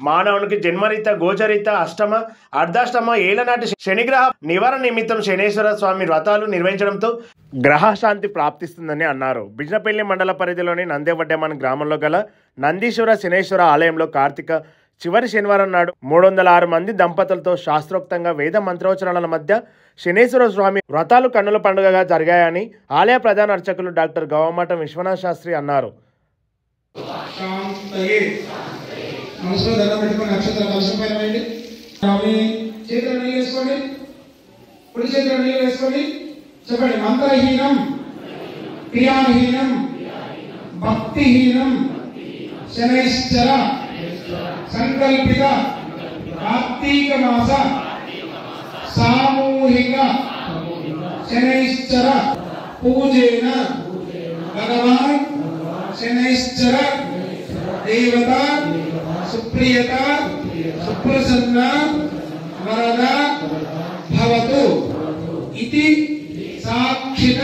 మానవునికి జన్మరీత గోచరిత అష్టమ అర్ధాష్టమ ఏలనాటి శనిగ్రహ నివారణ నిమిత్తం శనేశ్వర స్వామి వ్రతాలు నిర్వహించడంతో గ్రహశాంతి ప్రాప్తిస్తుందని అన్నారు. బిజ్నపల్లి మండల పరిధిలోని నందేవడ్డెమన్ గ్రామంలో గల నందీశ్వర శనేశ్వర ఆలయంలో కార్తీక చివరి శనివారం నాడు 306 మంది దంపతులతో శాస్త్రోక్తంగా వేద మంత్రోచ్చరణల మధ్య శనేశ్వర స్వామి వ్రతాలు కన్నుల పండుగగా జరిగాయని ఆలయ ప్రధాన అర్చకులు డాక్టర్ గవ్వమఠం విశ్వనాథ్ శాస్త్రి అన్నారు. చెప్పండి. మంత్రహీనం క్రియాహీనం భక్తిహీనం శనైశ్చర సంకల్పిత కార్తీక మాస సామూహిక శనైశ్చర పూజేన భగవాన్ శనైశ్చర దేవత సుప్రియత సుప్రసన్న వరద భవతు इति साक्षित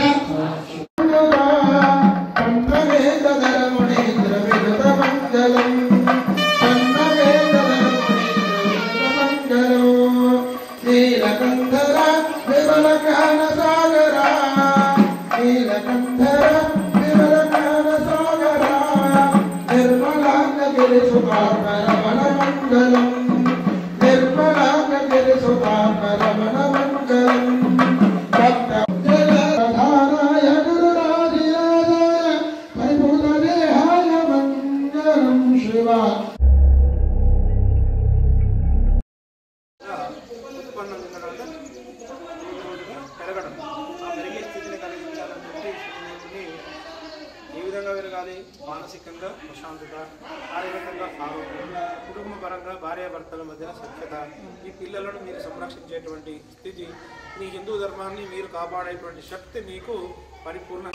మానసికంగా ప్రశాంతత, శారీరకంగా ఆరోగ్యం, కుటుంబ పరంగా భార్యాభర్తల మధ్య సఖ్యత, ఈ పిల్లలను మీరు సంరక్షించేటువంటి స్థితి, మీ హిందూ ధర్మాన్ని మీరు కాపాడేటువంటి శక్తి మీకు పరిపూర్ణ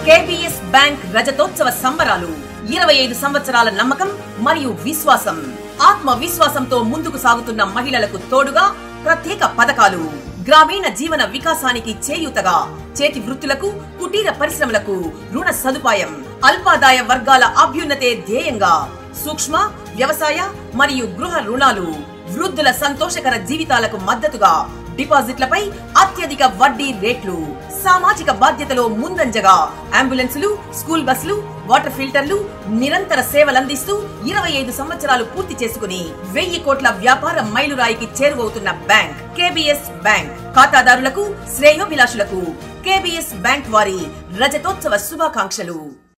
KBS బ్యాంక్ రజతోత్సవ సంబరాలు 25 సంవత్సరాల నమ్మకం మరియు విశ్వాసం. ఆత్మవిశ్వాసంతో ముందుకు సాగుతున్న మహిళలకు తోడుగా ప్రత్యేక పథకాలు, గ్రామీణ జీవన వికాసానికి చేయూతగా, చేతి వృత్తులకు, కుటీర పరిశ్రమలకు రుణ సదుపాయం, అల్పాదాయ వర్గాల అభ్యున్నతే ధ్యేయంగా సూక్ష్మ, వ్యవసాయ మరియు గృహ రుణాలు, వృద్ధుల సంతోషకర జీవితాలకు మద్దతుగా డిపాజిట్లపై అత్యధిక వడ్డీ రేట్లు, సామాజిక బాధ్యతలో ముందంజగా అంబులెన్సులు, స్కూల్ బస్సులు, వాటర్ ఫిల్టర్లు, నిరంతర సేవలందిస్తూ 25 సంవత్సరాలు పూర్తి చేసుకుని 1000 కోట్ల వ్యాపార మైలురాయికి చేరువవుతున్న బ్యాంక్ KBS బ్యాంక్. ఖాతాదారులకు, శ్రేయోభిలాషులకు KBS బ్యాంక్ వారి రజతోత్సవ శుభాకాంక్షలు.